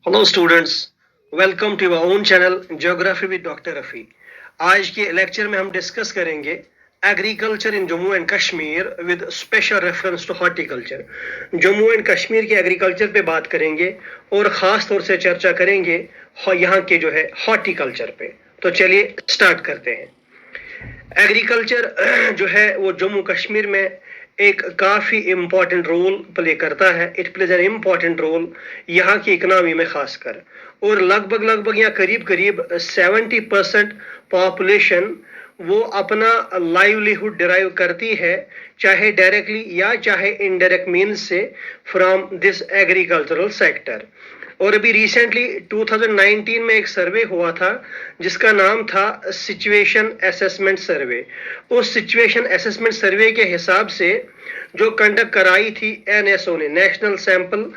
Hello students, welcome to our own channel geography with doctor Rafi. आज के lecture में हम डिस्कस करेंगे agriculture in Jammu and Kashmir with special reference to horticulture. Jammu and Kashmir के agriculture पे बात करेंगे और ख़ास तौर से चर्चा करेंगे यहाँ के जो है हॉर्टिकल्चर पे। तो चलिए स्टार्ट करते हैं। एग्रीकल्चर जो है वो जम्मू कश्मीर में एक काफ़ी इम्पॉर्टेंट रोल प्ले करता है। It plays an important role यहाँ की इकनॉमी में खासकर, और लगभग लगभग या करीब करीब 70% पॉपुलेशन वो अपना लाइवलीहुड डिराइव करती है, चाहे डायरेक्टली या चाहे इनडायरेक्ट मीन्स से, फ्रॉम दिस एग्रीकल्चरल सेक्टर। और अभी रिसेंटली 2019 में एक सर्वे हुआ था जिसका नाम था सिचुएशन असेसमेंट सर्वे। उस सिचुएशन असेसमेंट सर्वे के हिसाब से जो कंडक्ट कराई थी एनएसओ ने, नेशनल सैंपल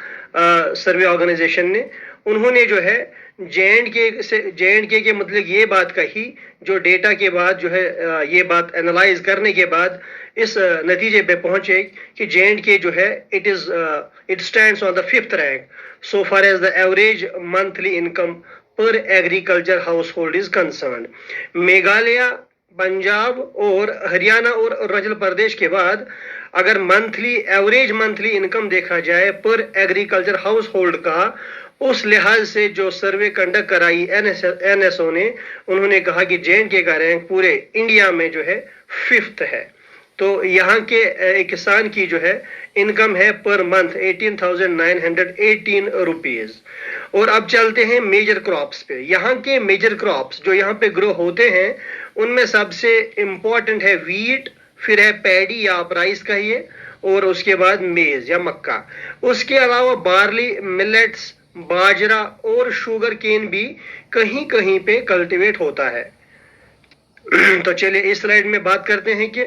सर्वे ऑर्गेनाइजेशन ने, उन्होंने जो है जे के मतलब ये बात कही, जो डेटा के बाद जो है ये बात एनालाइज करने के बाद इस नतीजे पे पहुंचे कि जे जो है it stands on the 5th rank so far as the average monthly income per agriculture household is concerned। Meghalaya, Punjab और हरियाणा और अरुणाचल प्रदेश के बाद अगर एवरेज मंथली इनकम देखा जाए पर एग्रीकल्चर हाउस होल्ड का, उस लिहाज से जो सर्वे कंडक्ट कराई एनएसओ ने, उन्होंने कहा कि जे का रैंक पूरे इंडिया में जो है 5th है। तो यहाँ के एक किसान की जो है इनकम है पर मंथ 18,918 रुपीज। और अब चलते हैं मेजर क्रॉप्स पे। यहाँ के मेजर क्रॉप्स जो यहाँ पे ग्रो होते हैं उनमें सबसे इम्पोर्टेंट है वीट, फिर है पैडी या आप राइस कहिए, और उसके बाद मेज या मक्का। उसके अलावा बार्ली, मिलेट्स, बाजरा और शुगर केन भी कहीं कहीं पे कल्टीवेट होता है। तो चलिए इस स्लाइड में बात करते हैं कि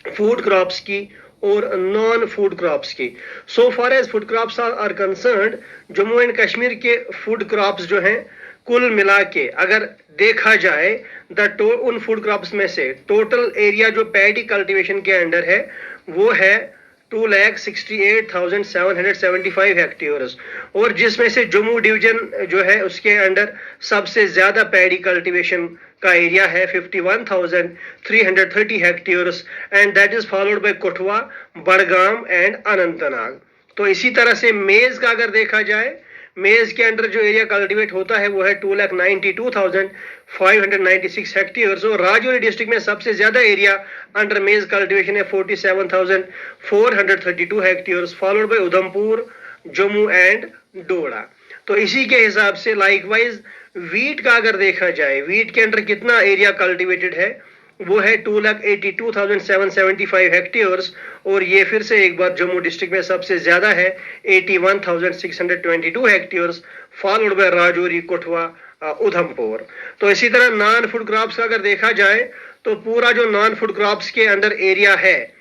फूड क्रॉप्स की और नॉन फूड क्रॉप्स की। So far as food crops are concerned, Jammu and Kashmir के फूड क्रॉप्स जो हैं कुल मिला के अगर देखा जाए उन फूड क्रॉप्स में से टोटल एरिया जो पैडी कल्टीवेशन के अंडर है वो है 2,68,775 हेक्टेयर्स, और जिसमें से जम्मू डिवीजन जो है उसके अंडर सबसे ज्यादा पैडी कल्टीवेशन का एरिया है 51,330 hectares, and that is followed by Kathua, Budgam and Anantnag. तो इसी तरह से मेज का अगर देखा जाए, मेज के अंडर जो एरिया कल्टीवेट होता है वो है 2,92,596 हेक्टेयर्स, और राजौरी डिस्ट्रिक्ट में सबसे ज्यादा एरिया अंडर मेज कल्टीवेशन है 47,432 hectares, followed by Udhampur, Jammu and Doda. तो इसी के हिसाब से लाइकवाइज वीट का अगर देखा जाए, वीट के अंडर कितना एरिया कल्टीवेटेड है वो है 2,82,775 हेक्टेयर्स, और ये फिर से एक बार जम्मू डिस्ट्रिक्ट में सबसे ज्यादा है 81,622 hectares, followed bye Rajouri, Kathua, Udhampur. तो इसी तरह नॉन फूड क्रॉप्स का अगर देखा जाए तो पूरा जो नॉन फूड क्रॉप्स के अंडर एरिया है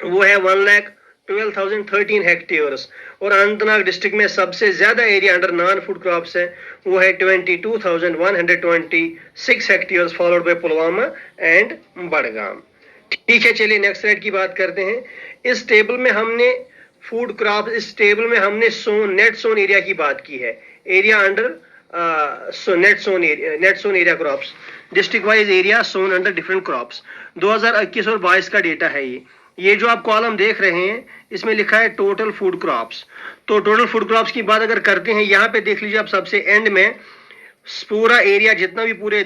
वो है 1,12,013 हेक्टेयर्स, और अनंतनाग डिस्ट्रिक्ट में सबसे ज्यादा area under non food crops है वो है 22,126 hectares, followed bye Pulwama and Budgam. ठीक है, चलिए नेक्स्ट स्लाइड की बात करते हैं। इस टेबल में हमने फूड क्रॉप, इस टेबल में हमने नेट सोन एरिया की बात की है, area under net sown area crops, district wise area sown under different crops. 2021 और 22 का डेटा है ये जो आप कॉलम देख रहे हैं इसमें लिखा है टोटल फूड क्रॉप्स। तो टोटल फूड क्रॉप्स की बात अगर करते हैं, यहाँ पे देख लीजिए आप सबसे एंड में पूरा एरिया जितना भी पूरे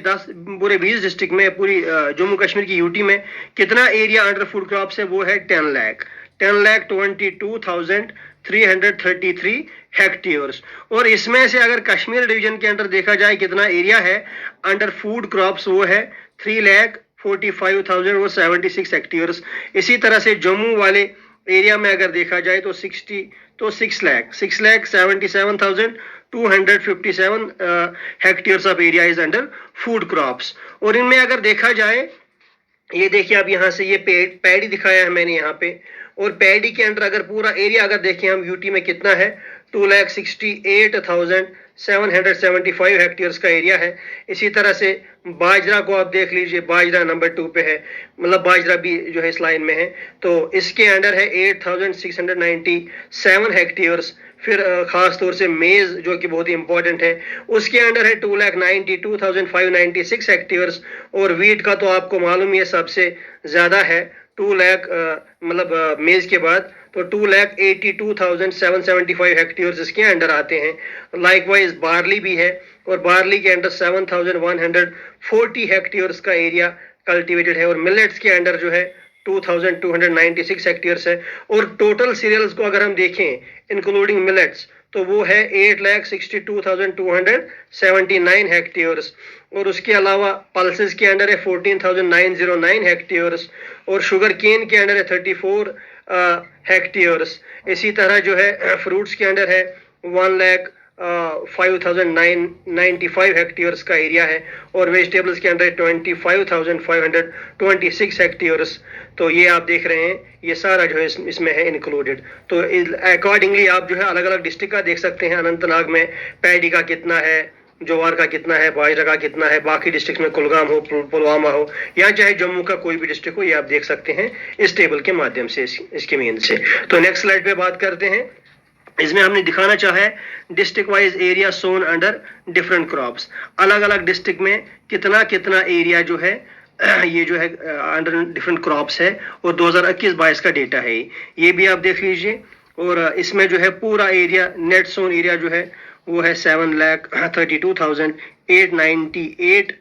20 डिस्ट्रिक्ट में, पूरी जम्मू कश्मीर की यूटी में कितना एरिया अंडर फूड क्रॉप्स है वो है 10,22,333 हेक्टेयर्स। और इसमें से अगर कश्मीर डिवीजन के अंडर देखा जाए कितना एरिया है अंडर फूड क्रॉप्स वो है 3,45,076 हेक्टेयर्स। इसी तरह से जम्मू वाले एरिया में अगर देखा जाए तो 6,77,257 hectares of area is under food crops. और इनमें अगर देखा जाए, ये देखिए आप यहाँ से ये पैडी दिखाया है मैंने यहाँ पे, और पैडी के अंडर अगर पूरा एरिया अगर देखें हम यूटी में कितना है 2,68,775 हेक्टेयर्स का एरिया है। इसी तरह से बाजरा को आप देख लीजिए, बाजरा नंबर 2 पे है, मतलब बाजरा भी जो है इस लाइन में है, तो इसके अंडर है 8,697 हेक्टेयर्स। फिर ख़ास तौर से मेज़ जो कि बहुत ही इंपॉर्टेंट है, उसके अंडर है 2,92,596 हेक्टेयर्स। और वीट का तो आपको मालूम ही है सबसे ज़्यादा है 2 लाख, मतलब मेज़ के बाद तो 2,82,775 हेक्टेयर्स इसके अंडर आते हैं। लाइकवाइज बार्ली भी है, और बार्ली के अंडर 7,140 हेक्टेयर्स का एरिया कल्टिवेटेड है। और मिलेट्स के अंडर जो है 2,296 हेक्टेयर्स है। और टोटल सीरियल्स को अगर हम देखें इंक्लूडिंग मिलेट्स तो वो है 8,62,279 हेक्टेयर्स। और उसके अलावा पल्सेस के अंडर है 14,909 हेक्टेयर्स। और शुगर केन के अंडर है 34 हेक्टेयर्स। इसी तरह जो है फ्रूट्स के अंडर है 1,05,995 हेक्टेयर्स का एरिया है। और वेजिटेबल्स के अंदर 25,526 हेक्टेयर्स। तो ये आप देख रहे हैं, ये सारा जो है इसमें है इंक्लूडेड। तो अकॉर्डिंगली आप जो है अलग अलग डिस्ट्रिक्ट का देख सकते हैं। अनंतनाग में पैडी का कितना है, जवार का कितना है, बाजरा का कितना है, बाकी डिस्ट्रिक्ट में कुलगाम हो, पुलवामा हो, या चाहे जम्मू का कोई भी डिस्ट्रिक्ट हो, ये आप देख सकते हैं इस टेबल के माध्यम से, इसके मीन से। तो नेक्स्ट स्लाइड पे बात करते हैं। इसमें हमने दिखाना चाहा है district wise area sown under different crops. अलग अलग डिस्ट्रिक्ट में कितना कितना एरिया जो है ये जो है अंडर डिफरेंट क्रॉप्स है, और 2021-22 का डेटा है ये भी आप देख लीजिए। और इसमें जो है पूरा एरिया नेट सोन एरिया जो है वो है 7,32,898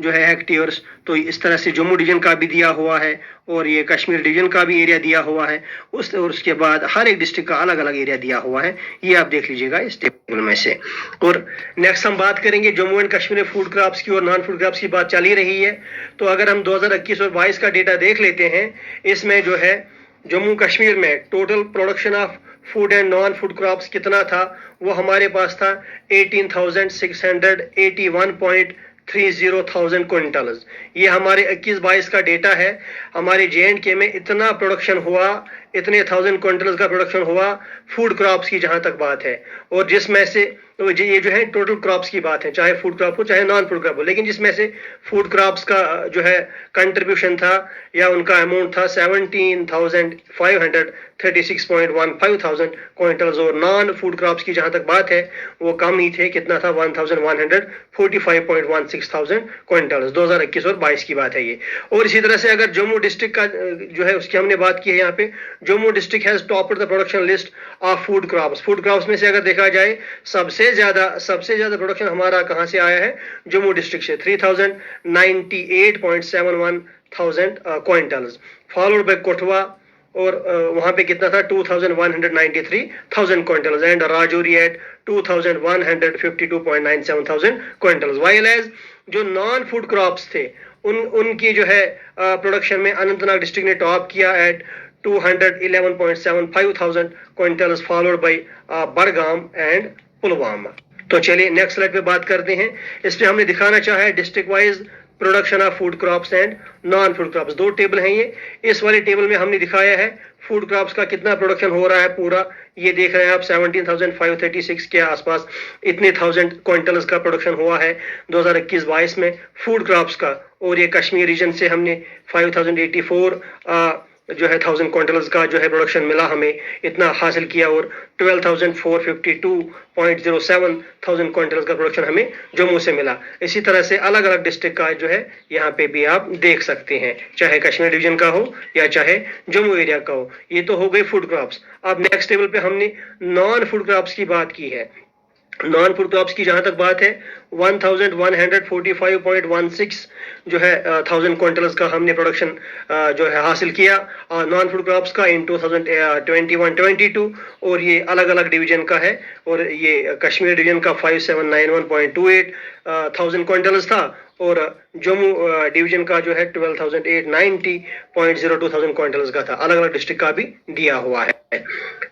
जो है हेक्टेयर्स। तो इस तरह से जम्मू डिवीजन का भी दिया हुआ है, और ये कश्मीर डिवीजन का भी एरिया दिया हुआ है। और उसके बाद हर एक डिस्ट्रिक्ट का अलग अलग एरिया दिया हुआ है, ये आप देख लीजिएगा इस टेबल में से। और नेक्स्ट हम बात करेंगे जम्मू एंड कश्मीर में फूड क्रॉप्स की और नॉन फूड क्रॉप्स की बात चल ही रही है। तो अगर हम 2021 और 22 का डेटा देख लेते हैं, इसमें जो है जम्मू कश्मीर में total production of food and non food crops कितना था, वो हमारे पास था 18,681.30,000 क्विंटल्स। ये हमारे 21-22 का डेटा है। हमारे JNK में इतना प्रोडक्शन हुआ, इतने 1000 क्विंटल्स का प्रोडक्शन हुआ फूड क्रॉप्स की जहां तक बात है। और जिसमें से तो ये जो है टोटल क्रॉप्स की बात है, चाहे फूड क्रॉप हो चाहे नॉन फूड क्रॉप हो, लेकिन जिसमें से फूड क्रॉप्स का जो है कंट्रीब्यूशन था या उनका अमाउंट था 17,536.15,000 क्विंटल्स। और नॉन फूड क्रॉप्स की जहां तक बात है वो कम ही थे, कितना था 1,145.16,000 क्विंटल्स। 2021 और 22 की बात है ये। और इसी तरह से अगर जम्मू डिस्ट्रिक्ट का जो है उसकी हमने बात की है, यहाँ पे Jammu district has topped the production list of food crops. Food crops में से अगर देखा जाए सबसे ज्यादा प्रोडक्शन हमारा कहां से आया है, जम्मू डिस्ट्रिक्ट से 3,098.71,000 क्विंटल्स, फॉलोड बाय कोटवा। और वहां पे कितना था 2,193,000 quintals, and Rajouri at 2,152.97,000 quintals. While as जो नॉन फूड क्रॉप्स थे उनकी जो है प्रोडक्शन में अनंतनाग डिस्ट्रिक्ट ने टॉप किया at 211.75,000 quintals, followed by Budgam and Pulwama. तो चलिए नेक्स्ट स्लाइड पे बात करते हैं। इसमें हमने दिखाना चाहा है district wise production of food crops and non food crops. दो टेबल हैं ये। इस वाले टेबल में हमने दिखाया है फूड क्रॉप्स का कितना प्रोडक्शन हो रहा है पूरा, ये देख रहे हैं आप 17,536 के आसपास इतने 1000 क्विंटल्स का प्रोडक्शन हुआ है 2021-22 में फूड क्रॉप्स का। और ये कश्मीर रीजन से हमने 5,084 जो है 1000 क्विंटल्स का जो है प्रोडक्शन मिला, हमें इतना हासिल किया। और 12,452.07,000 क्विंटल्स का प्रोडक्शन हमें जम्मू से मिला। इसी तरह से अलग अलग डिस्ट्रिक्ट का जो है यहाँ पे भी आप देख सकते हैं, चाहे कश्मीर डिवीजन का हो या चाहे जम्मू एरिया का हो। ये तो हो गई फूड क्रॉप्स। अब नेक्स्ट टेबल पे हमने नॉन फूड क्रॉप्स की बात की है। नॉन फूड क्रॉप्स की जहां तक बात है 1145.16 जो है 1000 क्विंटल्स का हमने प्रोडक्शन जो है हासिल किया नॉन फूड क्रॉप्स का इन 2021-22। और ये अलग अलग डिवीजन का है। और ये कश्मीर डिवीजन का 5791.28 क्विंटल्स था, और जम्मू डिवीजन का जो है 12,890.02 क्विंटल्स का था। अलग अलग डिस्ट्रिक्ट का भी दिया हुआ है।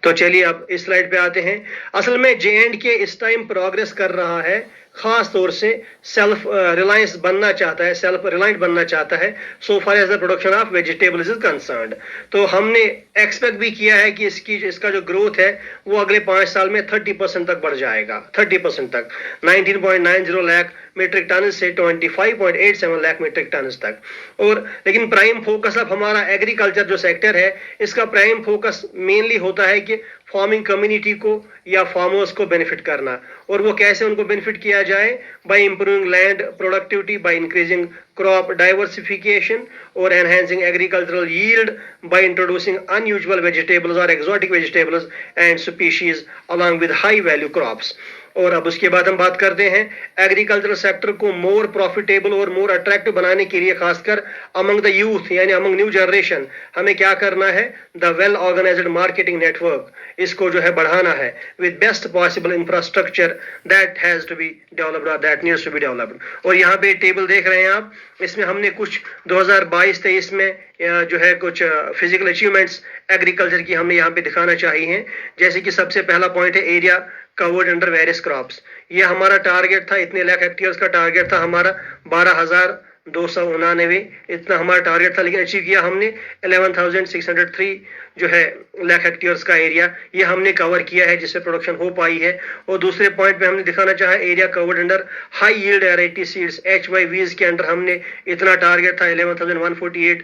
तो चलिए अब इस स्लाइड पे आते हैं। असल में JNK इस टाइम प्रोग्रेस कर रहा है, खास तौर से सेल्फ रिलायंस बनना चाहता है, सेल्फ रिलायंट बनना चाहता है so far as the production of vegetables is concerned. तो हमने एक्सपेक्ट भी किया है कि इसका जो ग्रोथ है वो अगले 5 साल में 30% तक बढ़ जाएगा, 30% तक 19.90 लाख मीट्रिक टन से 25.87 लाख मीट्रिक टन तक। और लेकिन प्राइम फोकस अब हमारा एग्रीकल्चर जो सेक्टर है, इसका प्राइम फोकस मेनली होता है कि फार्मिंग कम्युनिटी को या फार्मर्स को बेनिफिट करना। और वो कैसे उनको बेनिफिट किया जाए? By improving land productivity, by increasing crop diversification और enhancing agricultural yield, by introducing unusual vegetables और exotic vegetables and species along with high value crops. और अब उसके बाद हम बात करते हैं एग्रीकल्चरल सेक्टर को मोर प्रॉफिटेबल और मोर अट्रैक्टिव बनाने के लिए, खासकर अमंग द यूथ यानी अमंग न्यू जनरेशन, हमें क्या करना है? The well organised marketing network, इसको जो है बढ़ाना है with best possible infrastructure that has to be developed, that needs to be developed. और यहाँ पे टेबल देख रहे हैं आप, इसमें हमने कुछ 2022-23 में जो है कुछ फिजिकल अचीवमेंट्स एग्रीकल्चर की हमने यहाँ पे दिखाना चाहिए। जैसे कि सबसे पहला पॉइंट है area covered under various crops. ये हमारा टारगेट था, इतने लाख हेक्टेयर्स का टारगेट था हमारा, 12,299 इतना हमारा टारगेट था, लेकिन अचीव किया हमने 11,603 जो है लाख हेक्टेयर्स का एरिया, ये हमने कवर किया है, जिससे प्रोडक्शन हो पाई है। और दूसरे पॉइंट पे हमने दिखाना चाहा area covered under high yield variety seeds HYVs के अंडर हमने इतना टारगेट था 11,148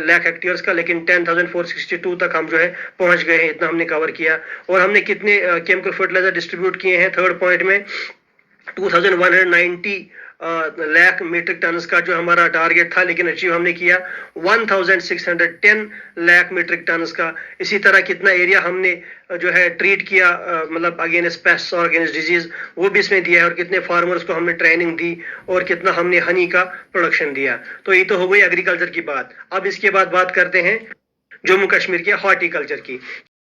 लाख हेक्टेयर्स का, लेकिन 10,462 तक हम जो है पहुंच गए हैं, इतना हमने कवर किया। और हमने कितने केमिकल फर्टिलाइजर डिस्ट्रीब्यूट किए हैं? थर्ड पॉइंट में 2,190 लाख मीट्रिक टन का जो हमारा टारगेट था, लेकिन अचीव हमने किया 1,610 लाख मीट्रिक टन का। इसी तरह कितना एरिया हमने जो है ट्रीट किया, मतलब अगेंस्ट पेस्ट और अगेंस्ट डिजीज, वो भी इसमें दिया है। और कितने फार्मर्स को हमने ट्रेनिंग दी और कितना हमने हनी का प्रोडक्शन दिया। तो ये तो हो गई एग्रीकल्चर की बात। अब इसके बाद बात करते हैं जम्मू कश्मीर के हॉर्टिकल्चर की।